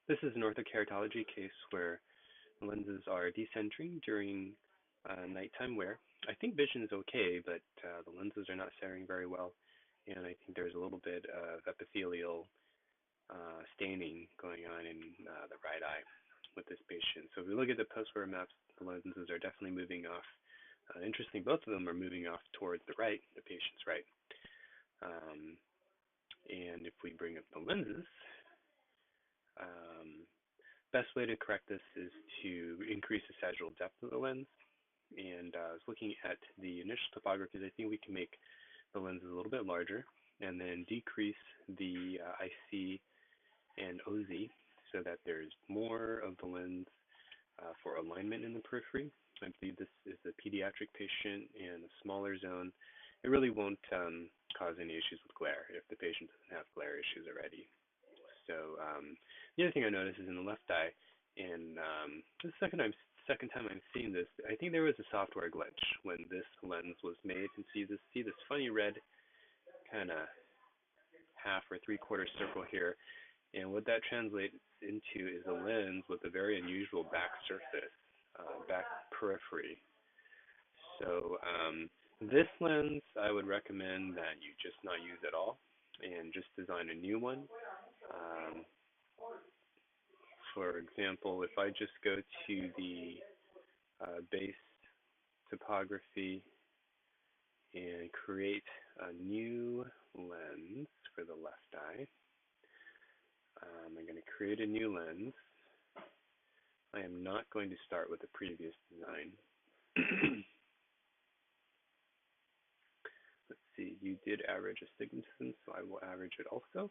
This is an orthokeratology case where lenses are decentering during nighttime wear. I think vision is okay, but the lenses are not staring very well, and I think there's a little bit of epithelial staining going on in the right eye with this patient. So if we look at the post-wear maps, the lenses are definitely moving off. Interesting, both of them are moving off towards the right, the patient's right. Um, and if we bring up the lenses, um, best way to correct this is to increase the sagittal depth of the lens. And I was looking at the initial topographies. I think we can make the lenses a little bit larger and then decrease the IC and OZ so that there's more of the lens for alignment in the periphery. I believe this is a pediatric patient in a smaller zone. It really won't cause any issues with glare if the patient doesn't have glare issues already. So the other thing I noticed is in the left eye, and the second time I'm seeing this, I think there was a software glitch when this lens was made. And see this funny red kind of half or three-quarter circle here, and what that translates into is a lens with a very unusual back surface, back periphery. So this lens, I would recommend that you just not use at all and just design a new one. Um, for example, if I just go to the base topography and create a new lens for the left eye, I'm going to create a new lens. I am not going to start with the previous design. Let's see, you did average astigmatism, so I will average it also.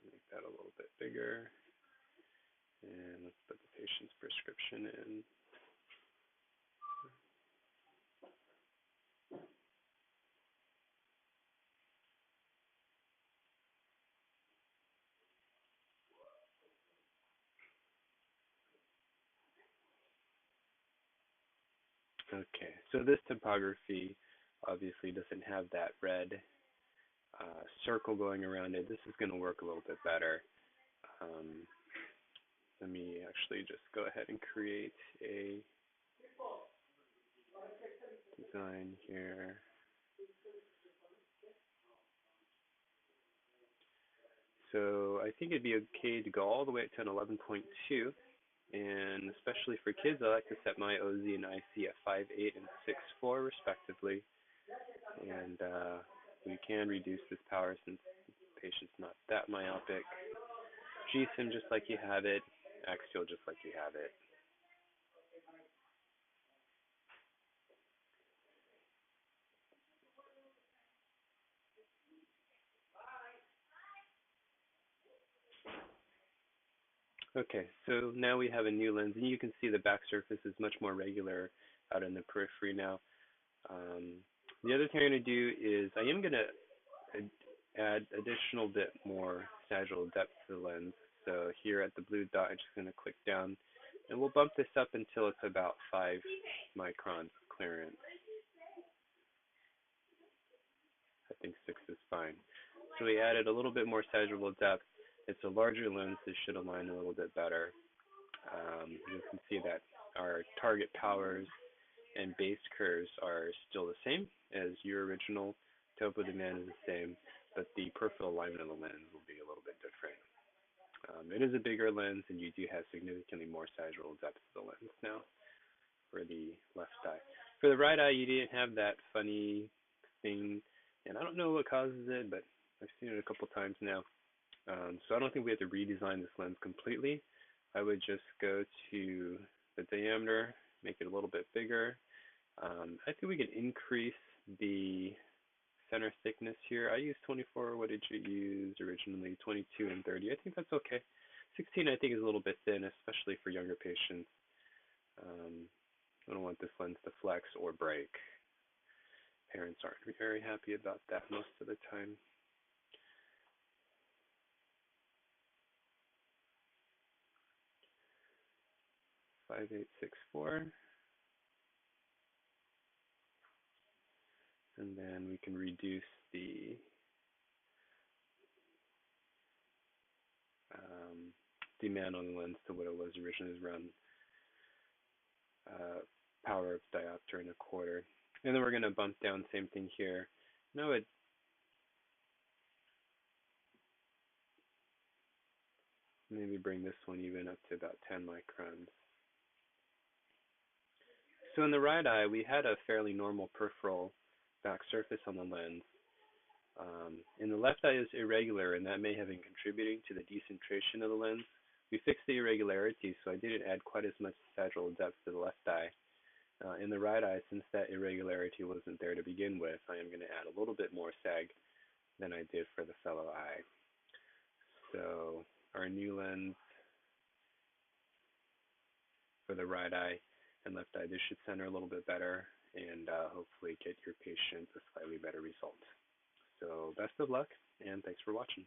Make that a little bit bigger. And let's put the patient's prescription in. Okay, so this topography obviously doesn't have that red circle going around it. This is going to work a little bit better. Um, Let me actually just go ahead and create a design here. So I think it'd be okay to go all the way up to an 11.2, and especially for kids, I like to set my OZ and IC at 5.8 and 6.4 respectively, and we can reduce this power since the patient's not that myopic. GSIM just like you have it, axial just like you have it. Okay, so now we have a new lens, and you can see the back surface is much more regular out in the periphery now. Um, the other thing I'm going to do is I am going to add additional bit more sagittal depth to the lens. So here at the blue dot, I'm just going to click down, and we'll bump this up until it's about 5 microns of clearance. I think 6 is fine. So we added a little bit more sagittal depth. It's a larger lens. This should align a little bit better. You can see that our target powers and base curves are still the same as your original. Topo demand is the same, but the peripheral alignment of the lens will be a little bit different. It is a bigger lens, and you do have significantly more sagittal depth of the lens now for the left eye. For the right eye, you didn't have that funny thing, and I don't know what causes it, but I've seen it a couple times now. So I don't think we have to redesign this lens completely. I would just go to the diameter, make it a little bit bigger. I think we can increase the center thickness here. I used 24. What did you use originally? 22 and 30. I think that's okay. 16 I think is a little bit thin, especially for younger patients. I don't want this lens to flex or break. Parents aren't very happy about that most of the time. Five, 8, 6, 4. And then we can reduce the demand on the lens to what it was originally, around power of diopter and a quarter. And then we're going to bump down, same thing here. Now it maybe bring this one even up to about 10 microns. So in the right eye, we had a fairly normal peripheral back surface on the lens. In the left eye is irregular, and that may have been contributing to the decentration of the lens. We fixed the irregularity, so I didn't add quite as much sagittal depth to the left eye. In the right eye, since that irregularity wasn't there to begin with, I am going to add a little bit more sag than I did for the fellow eye. So our new lens for the right eye and left eye, this should center a little bit better and hopefully get your patient a slightly better result. So best of luck, and thanks for watching.